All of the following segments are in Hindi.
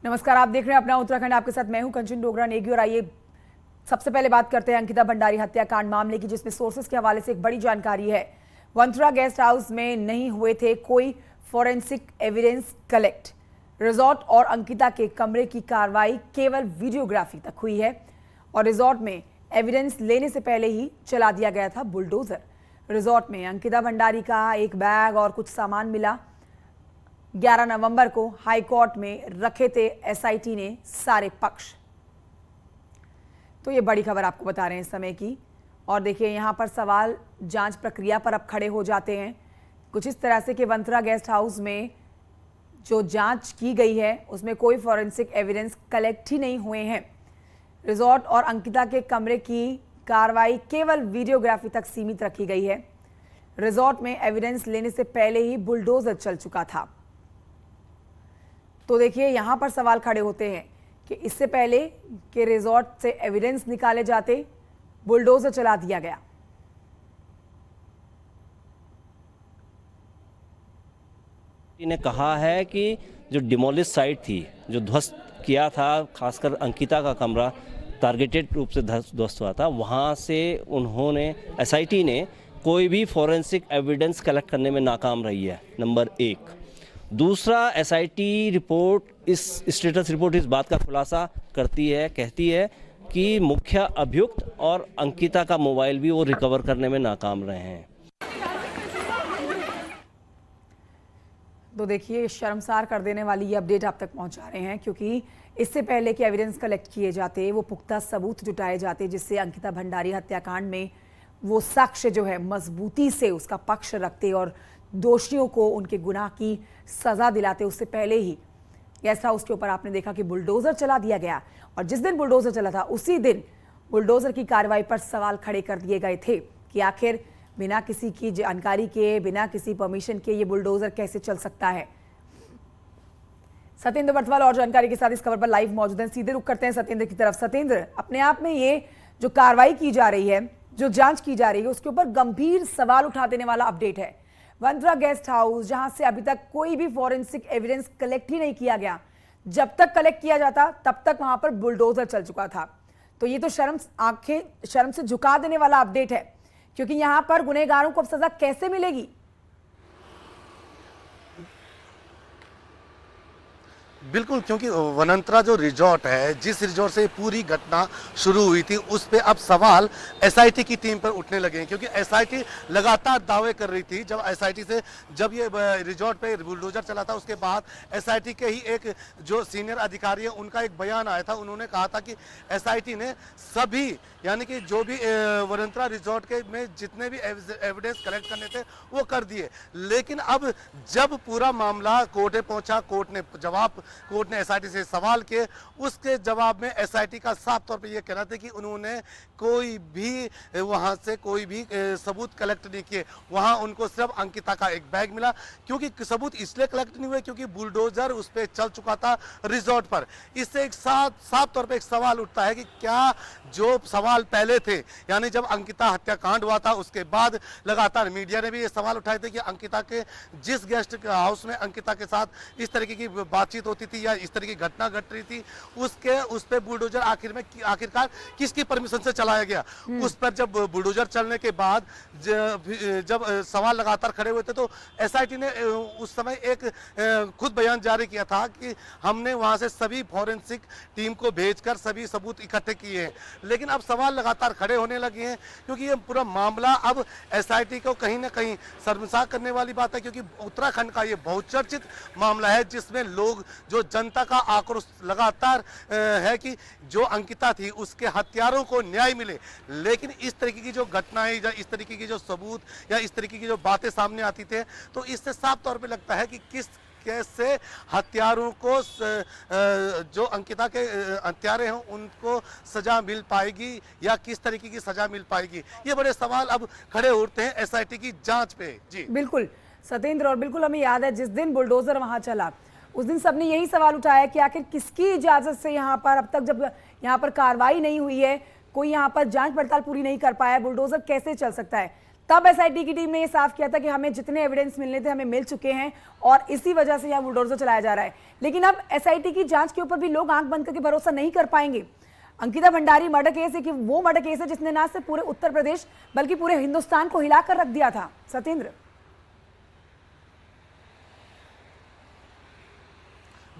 नमस्कार, आप देख रहे हैं अपना उत्तराखंड। आपके साथ मैं हूं कंचन डोगरा नेगी। और आइए सबसे पहले बात करते हैं अंकिता भंडारी हत्याकांड मामले की, जिसमें सोर्सेस के हवाले से एक बड़ी जानकारी है। वंथरा गेस्ट हाउस में नहीं हुए थे कोई फॉरेंसिक एविडेंस कलेक्ट। रिजॉर्ट और अंकिता के कमरे की कार्रवाई केवल वीडियोग्राफी तक हुई है और रिजॉर्ट में एविडेंस लेने से पहले ही चला दिया गया था बुलडोजर। रिजॉर्ट में अंकिता भंडारी का एक बैग और कुछ सामान मिला। 11 नवंबर को हाई कोर्ट में रखे थे एसआईटी ने सारे पक्ष। तो ये बड़ी खबर आपको बता रहे हैं इस समय की। और देखिए, यहां पर सवाल जांच प्रक्रिया पर अब खड़े हो जाते हैं कुछ इस तरह से कि वंथरा गेस्ट हाउस में जो जांच की गई है उसमें कोई फॉरेंसिक एविडेंस कलेक्ट ही नहीं हुए हैं। रिजॉर्ट और अंकिता के कमरे की कार्रवाई केवल वीडियोग्राफी तक सीमित रखी गई है। रिजॉर्ट में एविडेंस लेने से पहले ही बुलडोजर चल चुका था। तो देखिए, यहां पर सवाल खड़े होते हैं कि इससे पहले कि रिजॉर्ट से एविडेंस निकाले जाते, बुलडोजर चला दिया गया। ने कहा है कि जो डिमोलिश साइट थी, जो ध्वस्त किया था, खासकर अंकिता का कमरा टारगेटेड रूप से ध्वस्त हुआ था, वहां से उन्होंने एसआईटी ने कोई भी फॉरेंसिक एविडेंस कलेक्ट करने में नाकाम रही है, नंबर 1। दूसरा, एसआईटी रिपोर्ट, इस स्टेटस रिपोर्ट इस बात का खुलासा करती है, कहती है कि मुख्य अभियुक्त और अंकिता का मोबाइल भी वो रिकवर करने में नाकाम रहे हैं। तो देखिए, शर्मसार कर देने वाली ये अपडेट आप तक पहुंचा रहे हैं, क्योंकि इससे पहले कि एविडेंस कलेक्ट किए जाते, वो पुख्ता सबूत जुटाए जाते जिससे अंकिता भंडारी हत्याकांड में वो साक्ष्य जो है मजबूती से उसका पक्ष रखते और दोषियों को उनके गुनाह की सजा दिलाते। उससे पहले ही गेस्ट हाउस के ऊपर आपने देखा कि बुलडोजर चला दिया गया और जिस दिन बुलडोजर चला था उसी दिन बुलडोजर की कार्रवाई पर सवाल खड़े कर दिए गए थे कि आखिर बिना किसी की जानकारी के, बिना किसी परमिशन के ये बुलडोजर कैसे चल सकता है। सत्येंद्र बर्थवाल और जानकारी के साथ इस खबर पर लाइव मौजूद हैं। सीधे रुख करते हैं सत्येंद्र की तरफ। सत्येंद्र, अपने आप में ये जो कार्रवाई की जा रही है, जो जांच की जा रही है, उसके ऊपर गंभीर सवाल उठा देने वाला अपडेट है। वंथरा गेस्ट हाउस, जहां से अभी तक कोई भी फॉरेंसिक एविडेंस कलेक्ट ही नहीं किया गया, जब तक कलेक्ट किया जाता तब तक वहां पर बुलडोजर चल चुका था। तो ये तो शर्म से झुका देने वाला अपडेट है, क्योंकि यहां पर गुनहगारों को अब सजा कैसे मिलेगी? बिल्कुल, क्योंकि वनंतरा जो रिजॉर्ट है, जिस रिजॉर्ट से पूरी घटना शुरू हुई थी, उस पे अब सवाल एसआईटी की टीम पर उठने लगे हैं, क्योंकि एसआईटी लगातार दावे कर रही थी। जब ये रिजॉर्ट पे बुलडोजर चला था, उसके बाद एसआईटी के ही एक जो सीनियर अधिकारी है, उनका एक बयान आया था। उन्होंने कहा था कि एसआईटी ने सभी, यानी कि जो भी वनंतरा रिजॉर्ट के में जितने भी एविडेंस कलेक्ट करने थे वो कर दिए। लेकिन अब जब पूरा मामला कोर्ट में पहुंचा, कोर्ट ने एसआईटी से सवाल किए, उसके जवाब में एसआईटी का साफ तौर पे ये कहना था कि उन्होंने कोई भी वहां से कोई भी सबूत कलेक्ट नहीं किए। वहां उनको सिर्फ अंकिता का एक बैग मिला, क्योंकि सबूत इसलिए कलेक्ट नहीं हुए क्योंकि बुलडोजर उस पर चल चुका था रिजॉर्ट पर। इससे एक साफ तौर पर एक सवाल उठता है कि क्या जो सवाल पहले थे, यानी जब अंकिता हत्याकांड हुआ था उसके बाद लगातार मीडिया ने भी ये सवाल उठाए थे कि अंकिता के जिस गेस्ट हाउस में अंकिता के साथ इस तरीके की बातचीत होती थी या इस तरह की घटना घट रही थी, उस पे बुलडोजर आखिरकार किसकी परमिशन से चलाया गया। उस पर जब बुलडोजर चलने के बाद जब सवाल लगातार खड़े हुए थे, तो एसआईटी ने उस समय एक खुद बयान जारी किया था कि हमने वहां से सभी फॉरेंसिक टीम को भेजकर सभी सबूत इकट्ठे किए हैं। लेकिन अब सवाल लगातार खड़े होने लगे हैं, क्योंकि ये पूरा मामला अब एसआईटी को कहीं ना कहीं शर्मसार करने वाली बात है, क्योंकि उत्तराखंड का ये बहुचर्चित मामला है जिसमें लोग, जो जनता का आक्रोश लगातार है कि जो अंकिता थी उसके हत्यारों को न्याय मिले। लेकिन इस तरीके की जो घटनाएं या इस तरीके की जो सबूत या इस तरीके की जो बातें सामने आती थे, तो इससे साफ तौर पे लगता है कि किस कैसे हत्यारों को, जो अंकिता के हत्यारे हैं उनको सजा मिल पाएगी या किस तरीके की सजा मिल पाएगी, ये बड़े सवाल अब खड़े उठते हैं एसआईटी की जांच पे। जी बिल्कुल सत्येंद्र, और बिल्कुल हमें याद है जिस दिन बुलडोजर वहां चला उस दिन सबने यही सवाल उठाया कि आखिर किसकी इजाजत से यहाँ पर अब तक जब यहाँ पर कार्रवाई नहीं हुई है, कोई यहाँ पर जांच पड़ताल पूरी नहीं कर पाया, बुलडोजर कैसे चल सकता है। तब एसआईटी की टीम ने ये साफ किया था कि हमें जितने एविडेंस मिलने थे हमें मिल चुके हैं और इसी वजह से यहाँ बुलडोजर चलाया जा रहा है। लेकिन अब एसआईटी की जांच के ऊपर भी लोग आंख बंद करके भरोसा नहीं कर पाएंगे। अंकिता भंडारी मर्डर केस है कि वो मर्डर केस है जिसने ना सिर्फ पूरे उत्तर प्रदेश बल्कि पूरे हिंदुस्तान को हिलाकर रख दिया था। सत्येंद्र,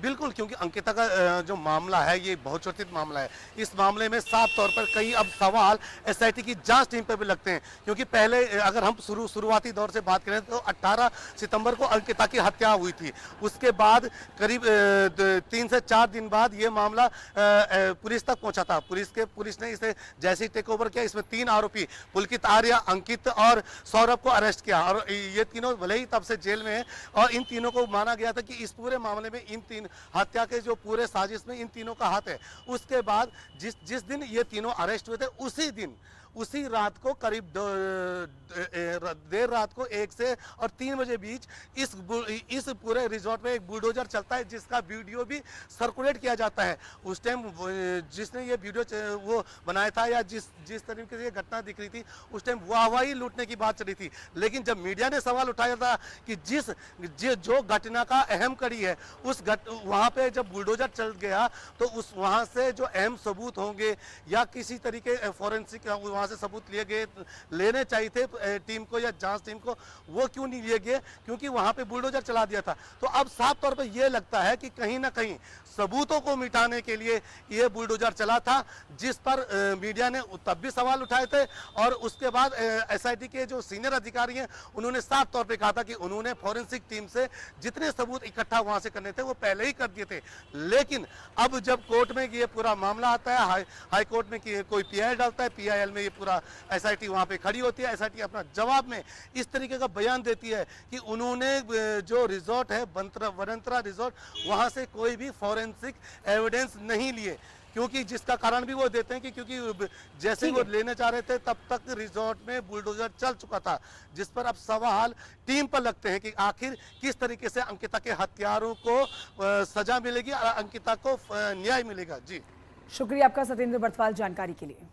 बिल्कुल, क्योंकि अंकिता का जो मामला है ये बहुत चर्चित मामला है। इस मामले में साफ तौर पर कई अब सवाल एसआईटी की जांच टीम पर भी लगते हैं, क्योंकि पहले अगर हम शुरुआती दौर से बात करें तो 18 सितंबर को अंकिता की हत्या हुई थी। उसके बाद करीब 3 से 4 दिन बाद ये मामला पुलिस तक पहुंचा था। पुलिस ने इसे जैसे ही टेक ओवर किया, इसमें 3 आरोपी पुलकित आर्या, अंकित और सौरभ को अरेस्ट किया और ये तीनों भले ही तब से जेल में है और इन तीनों को माना गया था कि इस पूरे मामले में इन तीन हत्या के जो पूरे साजिश में इन तीनों का हाथ है। उसके बाद जिस दिन ये तीनों अरेस्ट हुए थे उसी रात को करीब देर रात को 1 से और 3 बजे बीच इस पूरे रिजॉर्ट में एक बुलडोजर चलता है जिसका वीडियो भी सर्कुलेट किया जाता है। उस टाइम जिसने ये वीडियो वो बनाया था या जिस तरीके से ये घटना दिख रही थी उस टाइम वाहवाही लूटने की बात चली थी। लेकिन जब मीडिया ने सवाल उठाया था कि जो घटना का अहम कड़ी है वहां पे जब बुलडोजर चल गया तो वहां से जो अहम सबूत होंगे या किसी तरीके फोरेंसिक वहां से सबूत लेने चाहिए थे टीम को या जांच टीम को, वो क्यों नहीं लिए गए? क्योंकि वहां पे बुलडोजर चला दिया था। तो अब साफ तौर पे ये लगता है कि कहीं ना कहीं सबूतों को मिटाने के लिए ये बुलडोजर चला था, जिस पर मीडिया ने तब भी सवाल उठाए थे और उसके बाद एसआईटी के जो सीनियर अधिकारी हैं उन्होंने साफ तौर पे कहा था कि उन्होंने फोरेंसिक टीम से जितने सबूत इकट्ठा वहां से करने थे वो पहले ही कर दिए थे। लेकिन अब जब कोर्ट में ये पूरा मामला आता है, हाई कोर्ट में कोई पीआई डालता है, पीआईएल में ये पूरा एसआईटी वहां पे खड़ी होती है। एसआईटी अपना जवाब में इस तरीके का बयान देती है कि उन्होंने जो रिजॉर्ट है वनंतरा रिजॉर्ट, वहां से कोई भी फोरेंसिक एविडेंस नहीं लिए, क्योंकि जिसका कारण भी वो देते हैं कि क्योंकि जैसे ही वो लेने जा रहे थे तब तक रिजॉर्ट में बुलडोजर चल चुका था, जिस पर अब सवाल टीम पर लगते हैं कि आखिर किस तरीके से अंकिता के हत्यारों को सजा मिलेगी और अंकिता को न्याय मिलेगा। जी शुक्रिया आपका सत्येंद्र बर्थवाल जानकारी के लिए।